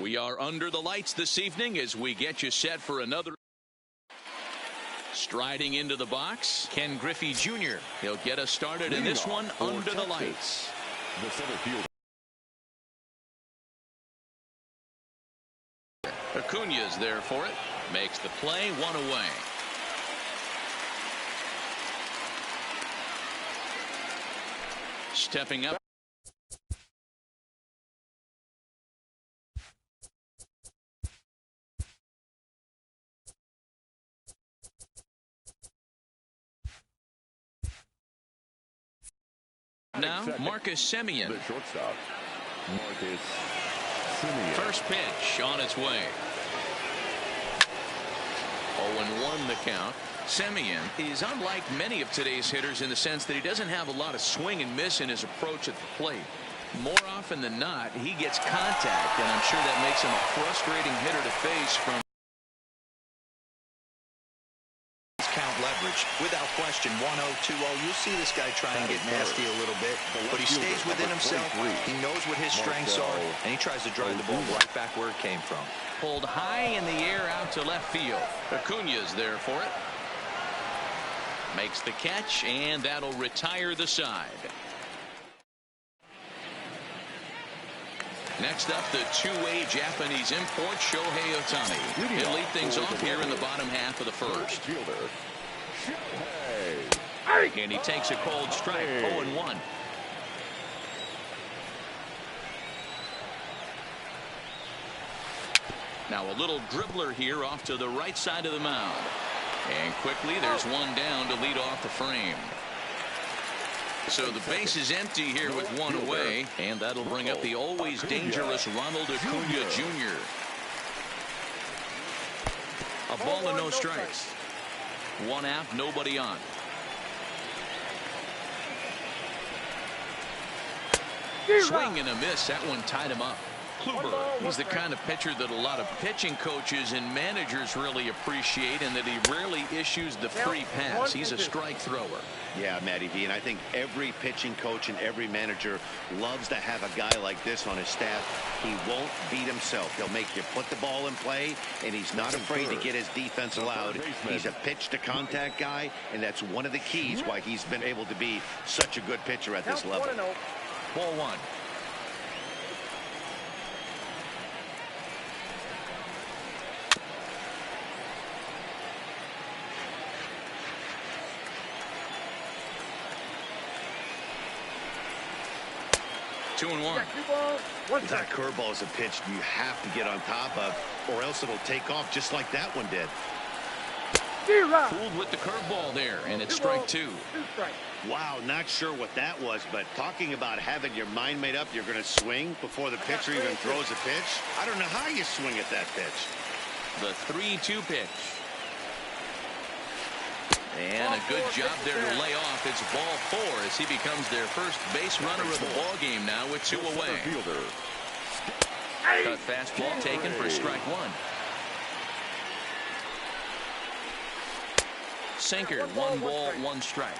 We are under the lights this evening as we get you set for another. Striding into the box, Ken Griffey Jr. He'll get us started in this one under the lights. The center fielder. Acuna's there for it. Makes the play, one away. Stepping up. Now, Marcus Semien. The shortstop, Marcus Semien. First pitch on its way. 0-1 the count. Semien is unlike many of today's hitters in the sense that he doesn't have a lot of swing and miss in his approach at the plate. More often than not, he gets contact, and I'm sure that makes him a frustrating hitter to face from count leverage. Without question, 1-0, 2-0. You'll see this guy try and get nasty a little bit, but he stays within himself. He knows what his strengths are, and he tries to drive the ball right back where it came from. Pulled high in the air out to left field. Acuna's there for it. Makes the catch, and that'll retire the side. Next up, the two-way Japanese import, Shohei Ohtani. He'll lead things off here in the bottom half of the first. And he takes a cold strike, 0-1. Now a little dribbler here off to the right side of the mound. And quickly there's one down to lead off the frame. So the base is empty here with one away, and that'll bring up the always dangerous Ronald Acuna Jr. A ball and no strikes. One out, nobody on. Swing and a miss. That one tied him up. Kluber, he's the kind of pitcher that a lot of pitching coaches and managers really appreciate, and that he rarely issues the free pass. He's a strike thrower. Yeah, Matty V, and I think every pitching coach and every manager loves to have a guy like this on his staff. He won't beat himself. He'll make you put the ball in play, and he's not afraid to get his defense allowed. He's a pitch-to-contact guy, and that's one of the keys why he's been able to be such a good pitcher at this level. Ball one. Two and one. That curveball is a pitch you have to get on top of, or else it'll take off just like that one did. Fooled with the curveball there, and it's strike two. Wow, not sure what that was, but talking about having your mind made up, you're going to swing before the pitcher even throws a pitch. I don't know how you swing at that pitch. The 3-2 pitch. And a good job there to lay off. It's ball four as he becomes their first base runner of the ball game now with two away. Cut fastball taken for strike one. Sinker, 1 ball, 1 strike.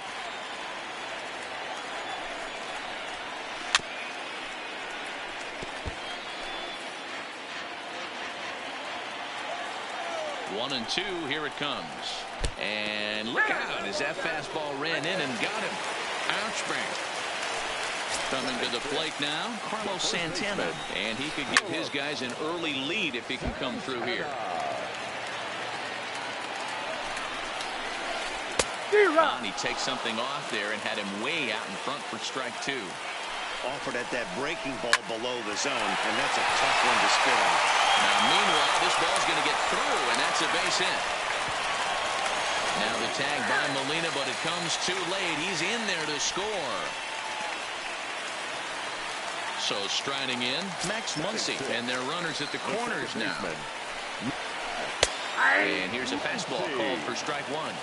One and two, here it comes. And look out as that fastball ran in and got him. Ouch, bang. Coming to the plate now, Carlos Santana. And he could give his guys an early lead if he can come through here. And he takes something off there and had him way out in front for strike two. Offered at that breaking ball below the zone, and that's a tough one to spit on. Now, meanwhile, this ball's going to get through, and that's a base hit. Now the tag by Molina, but it comes too late. He's in there to score. So striding in, Max Muncy, and their runners at the corners now. And here's a fastball called for strike one.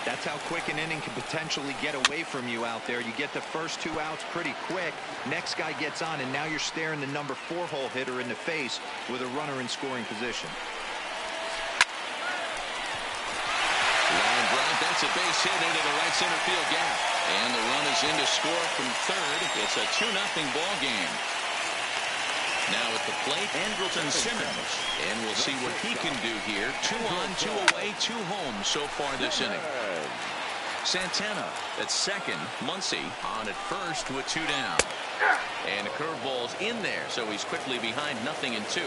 That's how quick an inning can potentially get away from you out there. You get the first 2 outs pretty quick. Next guy gets on, and now you're staring the number 4-hole hitter in the face with a runner in scoring position. Line drive, that's a base hit into the right center field gap. And the run is in to score from third. It's a 2-0 ball game. Now at the plate, Andrelton Simmons. And we'll see what he can do here. 2 on, 2 away, 2 home so far this inning. Santana at second. Muncy on at first with 2 down. And the curveball's in there, so he's quickly behind 0-2.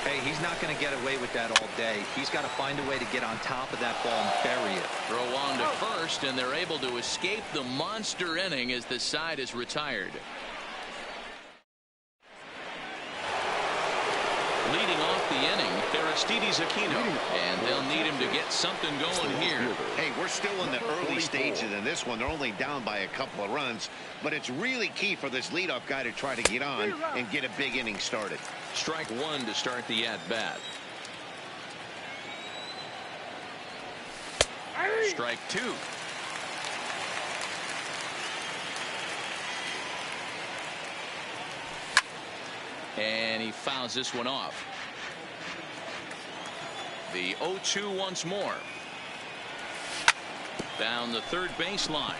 Hey, he's not going to get away with that all day. He's got to find a way to get on top of that ball and bury it. Throw on to first, and they're able to escape the monster inning as the side is retired. Leading off the inning, Aristides Aquino, and they'll need him to get something going here. Hey, we're still in the early stages in this one. They're only down by a couple of runs, but it's really key for this leadoff guy to try to get on and get a big inning started. Strike 1 to start the at-bat. Strike 2. And he fouls this one off. The 0-2 once more. Down the third baseline.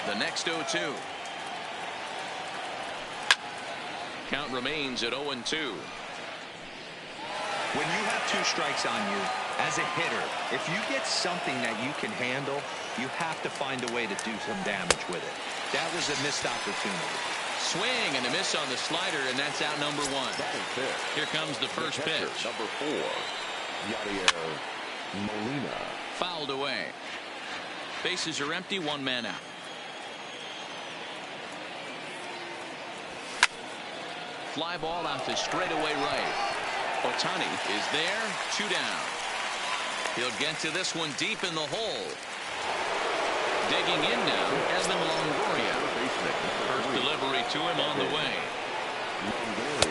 The next 0-2. Count remains at 0-2. When you have 2 strikes on you, as a hitter, if you get something that you can handle, you have to find a way to do some damage with it. That was a missed opportunity. Swing and a miss on the slider, and that's out number 1. Here comes the first pitch. Number 4, Yadier Molina. Fouled away. Bases are empty, 1 man out. Fly ball out to straightaway right. Ohtani is there, 2 down. He'll get to this one deep in the hole. Digging in now, Evan Longoria. First delivery to him on the way.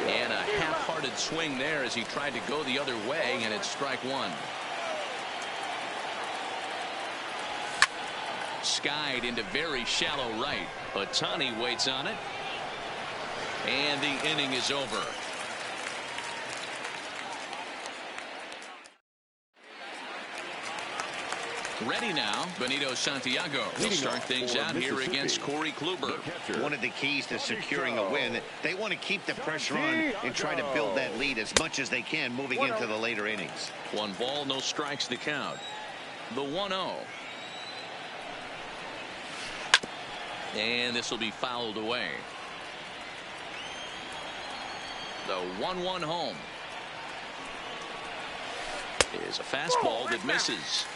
And a half-hearted swing there as he tried to go the other way, and it's strike 1. Skied into very shallow right. Ohtani waits on it. And the inning is over. Ready now, Benito Santiago. He'll start things out here against Corey Kluber. One of the keys to securing a win, they want to keep the pressure on and try to build that lead as much as they can moving into the later innings. 1 ball, no strikes to count. The 1-0. And this will be fouled away. The 1-1 home is a fastball that misses.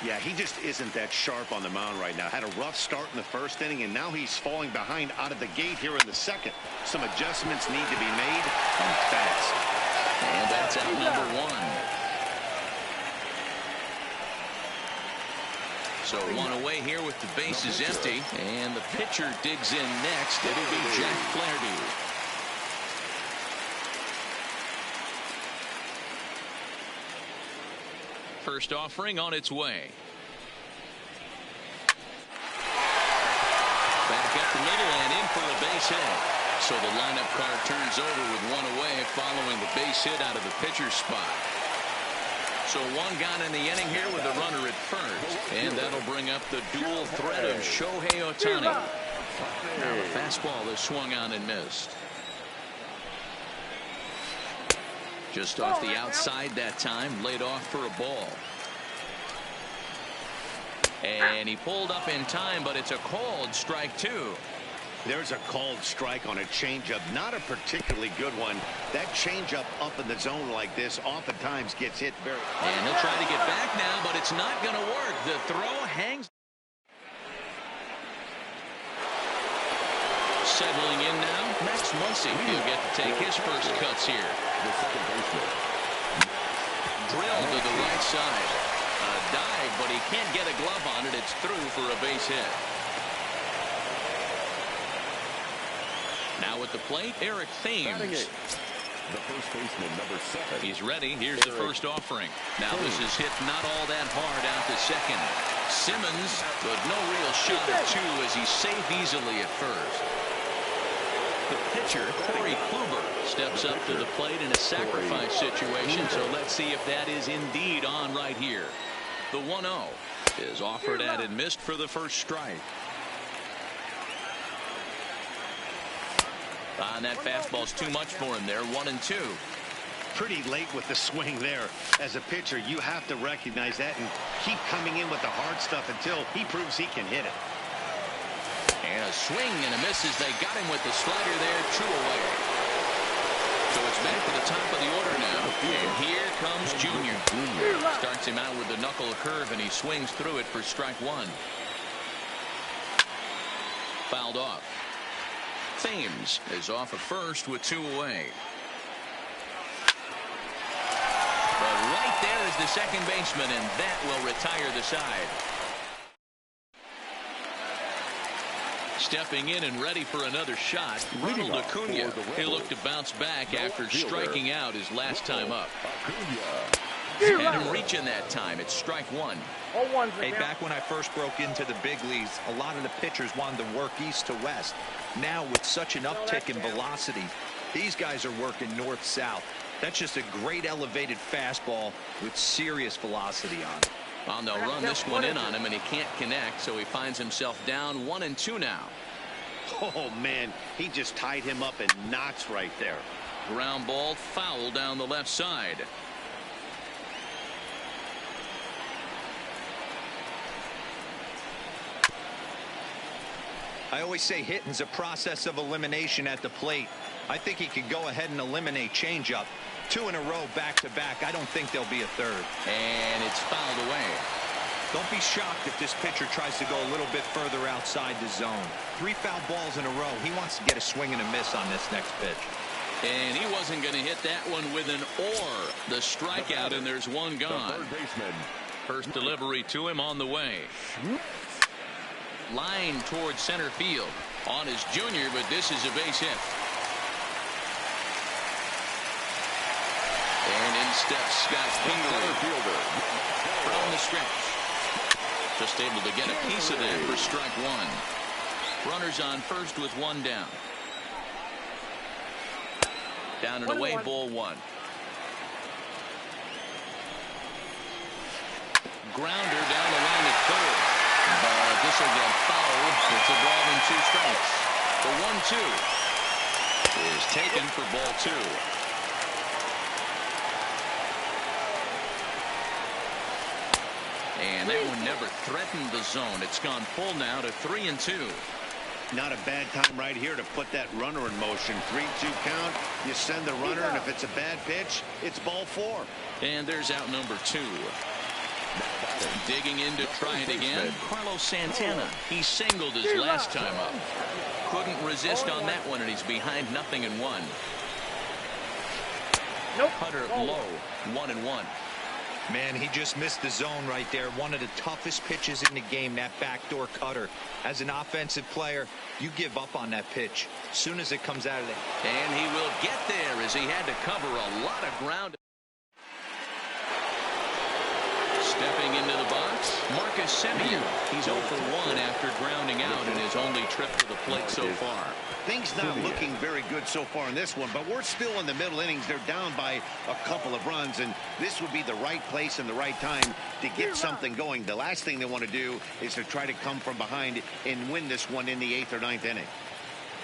Yeah, he just isn't that sharp on the mound right now. Had a rough start in the first inning, and now he's falling behind out of the gate here in the second. Some adjustments need to be made, and fast. And that's out number 1. So 1 away here with the bases empty, and the pitcher digs in next. It'll be Jack Flaherty. First offering on its way. Back up the middle and in for a base hit. So the lineup card turns over with 1 away following the base hit out of the pitcher's spot. So 1 gone in the inning here with a runner at first. And that'll bring up the dual threat of Shohei Ohtani. Now the fastball is swung on and missed. Just off the outside that time, laid off for a ball. And he pulled up in time, but it's a called strike 2. There's a called strike on a changeup, not a particularly good one. That changeup up in the zone like this oftentimes gets hit very. And he'll try to get back now, but it's not going to work. The throw hangs. Settling in now, Max Muncy. He'll get to take his first cuts here. The second baseman. Drilled to the right side. A dive, but he can't get a glove on it. It's through for a base hit. Now at the plate, Eric Thames. The first baseman, number 7. He's ready. Here's the first offering. Now this is hit not all that hard out to second. Simmons, but no real shot at 2 as he's safe easily at first. The pitcher, Corey Kluber, steps up to the plate in a sacrifice situation, so let's see if that is indeed on right here. The 1-0 is offered at and missed for the first strike. And that fastball's too much for him there. 1-2. Pretty late with the swing there. As a pitcher, you have to recognize that and keep coming in with the hard stuff until he proves he can hit it. And a swing and a miss as they got him with the slider there. 2 away. So it's back to the top of the order now. And here comes Junior. Starts him out with the knuckle curve, and he swings through it for strike 1. Fouled off. Thames is off at first with 2 away. But right there is the second baseman, and that will retire the side. Stepping in and ready for another shot, Ronald Acuna. He'll look to bounce back after striking out his last time up. And him reaching that time. It's strike 1. Hey, back when I first broke into the big leagues, a lot of the pitchers wanted to work east to west. Now, with such an uptick in velocity, these guys are working north-south. That's just a great elevated fastball with serious velocity on it. Well, they'll run this one in on him, and he can't connect, so he finds himself down 1-2 now. Oh, man, he just tied him up in knots right there. Ground ball foul down the left side. I always say hitting's a process of elimination at the plate. I think he could go ahead and eliminate changeup. 2 in a row back-to-back. I don't think there'll be a third. And it's fouled away. Don't be shocked if this pitcher tries to go a little bit further outside the zone. 3 foul balls in a row. He wants to get a swing and a miss on this next pitch. And he wasn't going to hit that one with an or. The strikeout, and there's one gone. First delivery to him on the way. Line towards center field. On his Junior, but this is a base hit. And in steps Scott Kingery from the stretch. Just able to get a piece of that for strike 1. Runners on first with 1 down. Down and away, ball 1. Grounder down the line at third. But this will get fouled. It's a ball and 2 strikes. The 1-2 is taken for ball 2. And that one never threatened the zone. It's gone full now to 3-2. Not a bad time right here to put that runner in motion. 3-2 count. You send the runner, and if it's a bad pitch, it's ball 4. And there's out number 2. Digging in to try it again, Carlos Santana. He singled his last time up. Couldn't resist on that one, and he's behind 0-1. Cutter low, 1-1. Man, he just missed the zone right there. One of the toughest pitches in the game, that backdoor cutter. As an offensive player, you give up on that pitch as soon as it comes out of there. And he will get there as he had to cover a lot of ground. Stepping into the box, Marcus Semien. He's 0 for 1 after grounding out in his only trip to the plate so far. Things not looking very good so far in this one, but we're still in the middle innings. They're down by a couple of runs, and this would be the right place and the right time to get something going. The last thing they want to do is to try to come from behind and win this one in the 8th or 9th inning.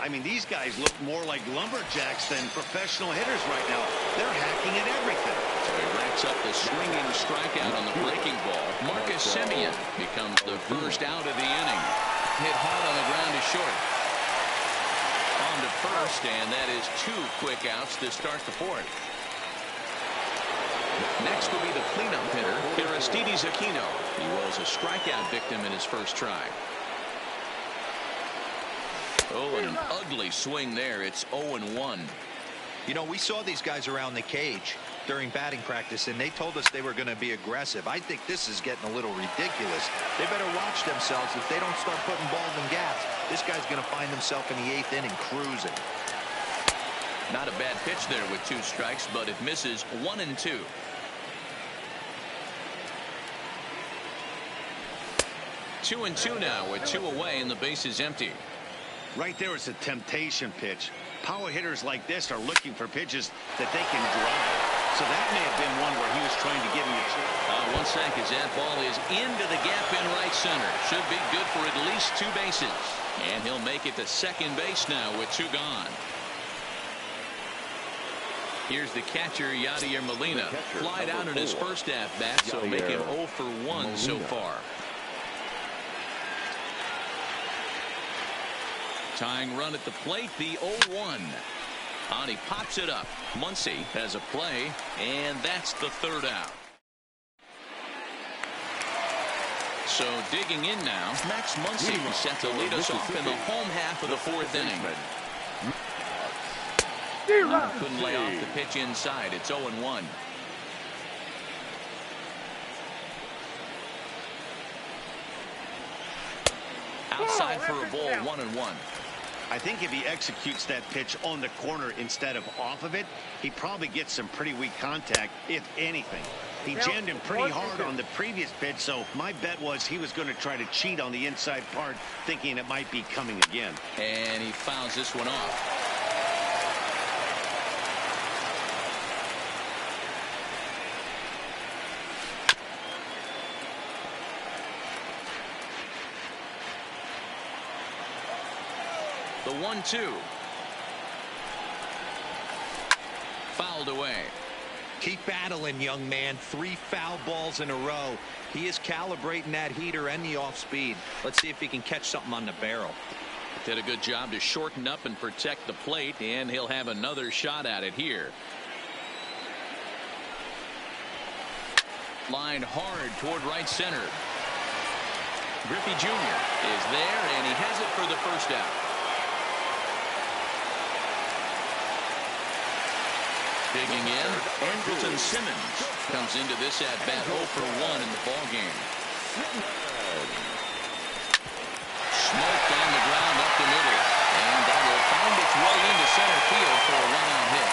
I mean, these guys look more like lumberjacks than professional hitters right now. They're hacking at everything. So he racks up the swinging strikeout on the breaking ball. Marcus Semien becomes the first out of the inning. Hit hard on the ground to short. On to first, and that is 2 quick outs to start the 4th. Next will be the cleanup hitter, Aristides Aquino. He was a strikeout victim in his first try. Oh, and an ugly swing there. It's 0-1. You know, we saw these guys around the cage during batting practice, and they told us they were going to be aggressive. I think this is getting a little ridiculous. They better watch themselves. If they don't start putting balls in gaps, this guy's going to find himself in the 8th inning cruising. Not a bad pitch there with 2 strikes, but it misses 1-2. Two and 2 now with 2 away, and the base is empty. Right there is a temptation pitch. Power hitters like this are looking for pitches that they can drive. So that may have been one where he was trying to give him a chance. One sec as that ball is into the gap in right center. Should be good for at least 2 bases. And he'll make it to second base now with 2 gone. Here's the catcher, Yadier Molina. Flied out in his first at-bat, so make him 0 for 1 so far. Tying run at the plate, the 0-1. And he pops it up. Muncy has a play, and that's the third out. So digging in now, Max Muncy set to lead us off in the home half of the fourth inning. Couldn't lay off the pitch inside. It's 0-1. Outside for a ball, 1-1. I think if he executes that pitch on the corner instead of off of it, he probably gets some pretty weak contact, if anything. He jammed him pretty hard on the previous pitch, so my bet was he was going to try to cheat on the inside part, thinking it might be coming again. And he fouls this one off. The 1-2. Fouled away. Keep battling, young man. 3 foul balls in a row. He is calibrating that heater and the off speed. Let's see if he can catch something on the barrel. Did a good job to shorten up and protect the plate, and he'll have another shot at it here. Lined hard toward right center. Griffey Jr. is there, and he has it for the first out. Digging in, Andrelton Simmons comes into this at-bat 0 for 1 in the ballgame. Smoked on the ground up the middle, and that will find its way into center field for a run-out hit.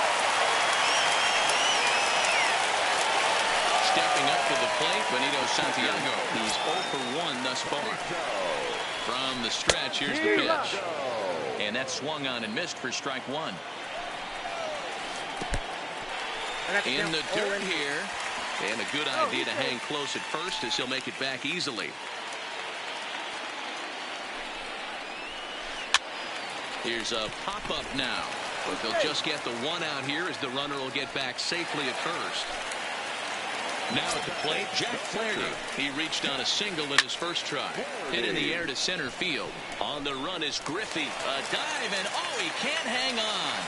Stepping up to the plate, Benito Santiago. He's 0 for 1 thus far. From the stretch, here's the pitch. And that swung on and missed for strike 1. In the dirt here, and a good idea to hang close at first as he'll make it back easily. Here's a pop-up now, but they'll just get the one out here as the runner will get back safely at first. Now at the plate, Jack Flaherty. He reached on a single in his first try. Hit in the air to center field. On the run is Griffey. A dive, and oh, he can't hang on.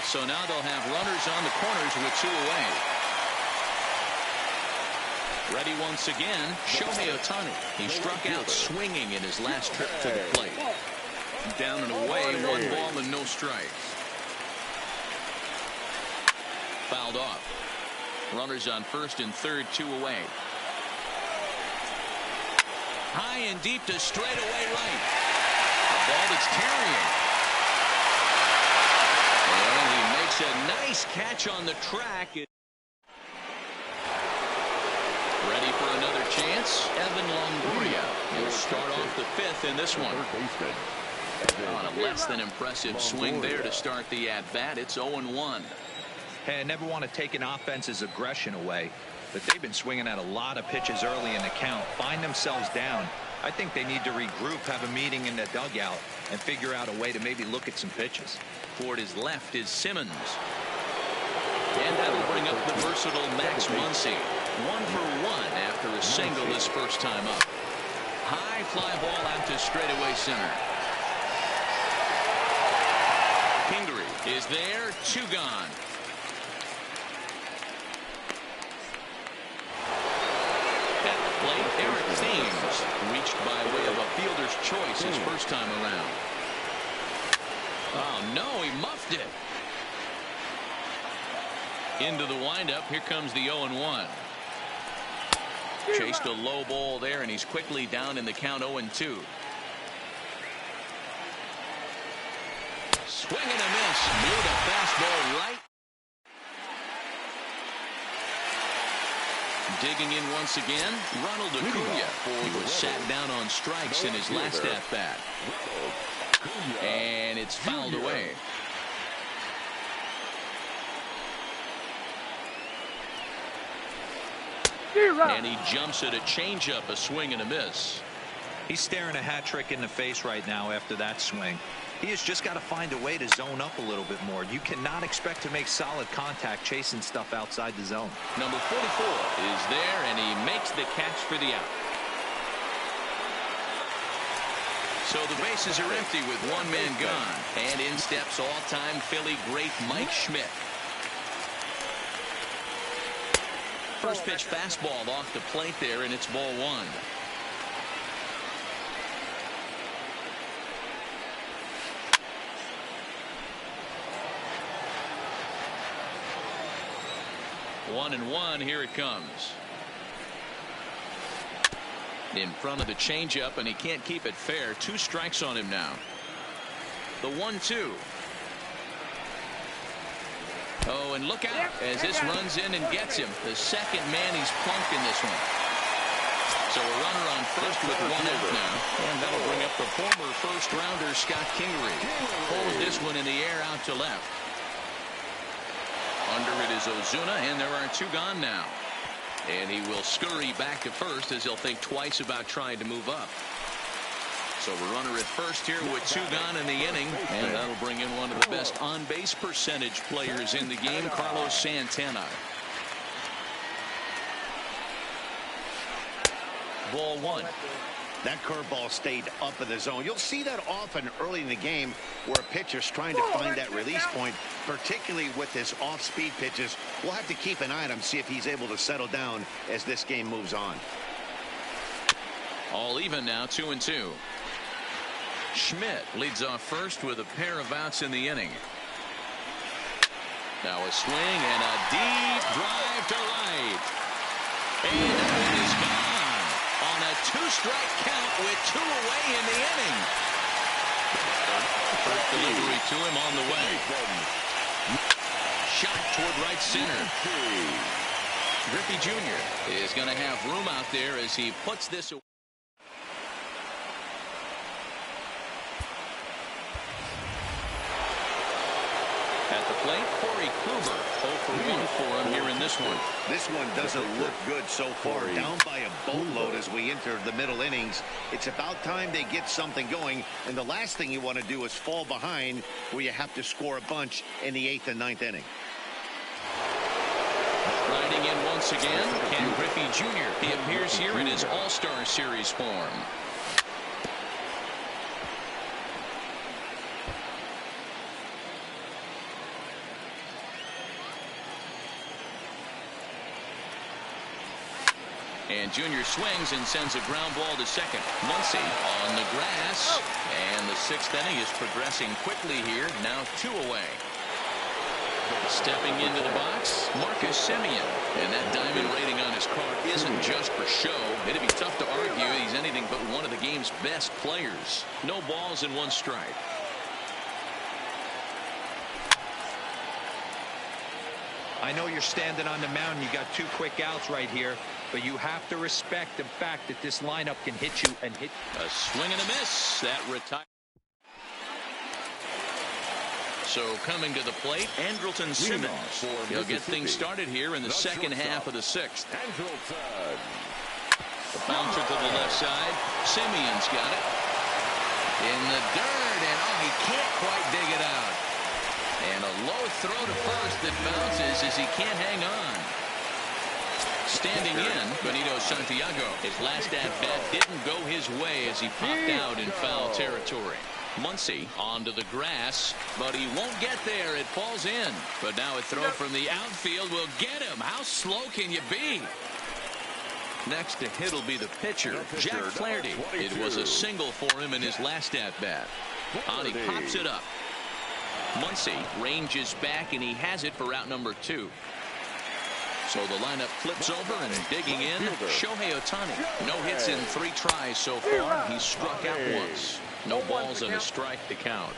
So now they'll have runners on the corners with 2 away. Ready once again, Shohei Ohtani. He struck out swinging in his last trip to the plate. Down and away, 1 ball and no strikes. Fouled off. Runners on first and third, 2 away. High and deep to straightaway right. A ball that's carrying. And he makes a nice catch on the track. Ready for another chance. Evan Longoria will start off the 5th in this one. On a less than impressive swing there to start the at-bat. It's 0-1. Hey, I never want to take an offense's aggression away, but they've been swinging at a lot of pitches early in the count. Find themselves down. I think they need to regroup, have a meeting in the dugout, and figure out a way to maybe look at some pitches. Toward his left is Simmons. And that'll bring up the versatile Max Muncy. 1 for 1 after a single his first time up. High fly ball out to straightaway center. Pingree is there, 2 gone. At the plate, Eric Thames reached by way of a fielder's choice his first time around. Oh no, he muffed it. Into the windup, here comes the 0-1. Chased a low ball there, and he's quickly down in the count 0-2. Swing and a miss. Blew the fastball right. Digging in once again, Ronald Acuna. He was sat down on strikes in his last at-bat. And it's fouled away. And he jumps at a changeup, a swing and a miss. He's staring a hat trick in the face right now after that swing. He has just got to find a way to zone up a little bit more. You cannot expect to make solid contact chasing stuff outside the zone. Number 44 is there, and he makes the catch for the out. So the bases are empty with one man gone. And in steps all-time Philly great Mike Schmidt. First pitch fastball off the plate there, and it's ball one. One and one, here it comes. In front of the changeup, and he can't keep it fair. 2 strikes on him now. The 1-2. Oh, and look out as this runs in and gets him. The second man he's plunked in this one. So a runner on first with 1 out now. And that'll bring up the former first-rounder Scott Kingery. Pulls this one in the air out to left. Under it is Ozuna, and there are 2 gone now. And he will scurry back to first as he'll think twice about trying to move up. So a runner at first here with 2 gone in the inning, and that'll bring in one of the best on-base percentage players in the game, Carlos Santana. Ball 1. That curveball stayed up in the zone. You'll see that often early in the game where a pitcher's trying to find that release point, particularly with his off-speed pitches. We'll have to keep an eye on him, see if he's able to settle down as this game moves on. All even now, 2-2. Schmidt leads off first with a pair of outs in the inning. Now a swing and a deep drive to right. And that one is gone. On a 2-strike count with 2 away in the inning. First delivery to him on the way. Shot toward right center. Griffey Jr. is going to have room out there as he puts this away. At the plate, Corey Kluber. 0 for 1 for him here in this one. This one doesn't look good so far. Down by a boatload as we enter the middle innings. It's about time they get something going. And the last thing you want to do is fall behind where you have to score a bunch in the 8th and 9th inning. Riding in once again, Ken Griffey Jr. He appears here in his All-Star Series form. And Junior swings and sends a ground ball to second. Muncy on the grass. And the 6th inning is progressing quickly here. Now 2 away. Stepping into the box, Marcus Semien. And that diamond rating on his card isn't just for show. It'd be tough to argue he's anything but one of the game's best players. No balls and 1 strike. I know you're standing on the mound. You got 2 quick outs right here, but you have to respect the fact that this lineup can hit you and hit. A swing and a miss. That retires. So coming to the plate, Andrelton Simmons. He'll get things started here in the second half of the 6th. The bouncer to the left side. Simeon's got it. In the dirt, and oh, he can't quite dig it out. And a low throw to first that bounces as he can't hang on. Standing in, Benito Santiago. His last at-bat didn't go his way as he popped out in foul territory. Muncy onto the grass, but he won't get there. It falls in. But now a throw from the outfield will get him. How slow can you be? Next to hit will be the pitcher, Jack Flaherty. It was a single for him in his last at-bat. And he pops it up. Muncy ranges back, and he has it for out number 2. So the lineup flips over, and digging in, Shohei Ohtani. No hits in 3 tries so far. He's struck out once. No balls and a strike to count.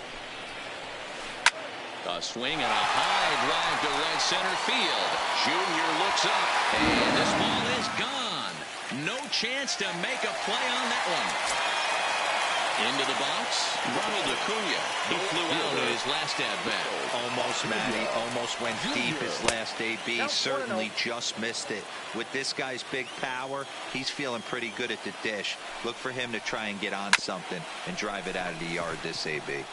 A swing and a high drive to right center field. Junior looks up, and this ball is gone. No chance to make a play on that one. Into the box, Ronald Acuna. He flew out in his last at-bat. Almost, Matty. Almost went deep his last AB. Certainly just missed it. With this guy's big power, he's feeling pretty good at the dish. Look for him to try and get on something and drive it out of the yard this AB.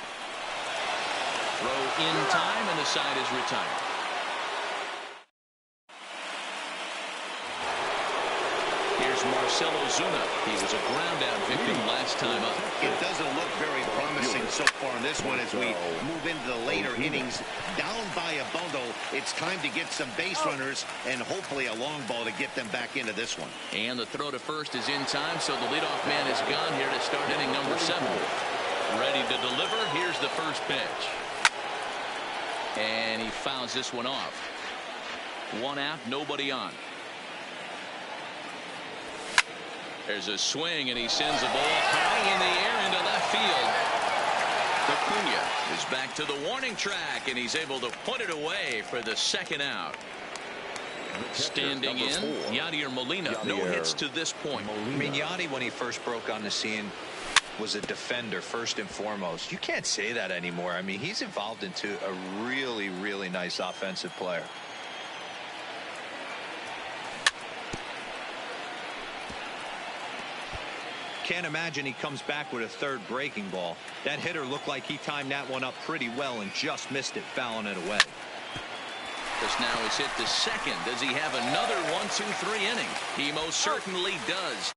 Throw in time, and the side is retired. Here's Marcell Ozuna. He was a ground-out victim last time up. It doesn't look very promising so far in this one as we move into the later innings. Down by a bundle, it's time to get some base runners and hopefully a long ball to get them back into this one. And the throw to first is in time, so the leadoff man is gone here to start inning number 7. Ready to deliver. Here's the first pitch. And he fouls this one off. 1 out, nobody on. There's a swing, and he sends a ball high in the air into left field. Acuna is back to the warning track, and he's able to put it away for the 2nd out. Standing in, Yadier Molina. No hits to this point. I mean, Yadi, when he first broke on the scene, was a defender first and foremost. You can't say that anymore. I mean, he's evolved into a really, really nice offensive player. Can't imagine he comes back with a 3rd breaking ball. That hitter looked like he timed that one up pretty well and just missed it, fouling it away. This now is hit to 2nd. Does he have another 1, 2, 3 inning? He most certainly does.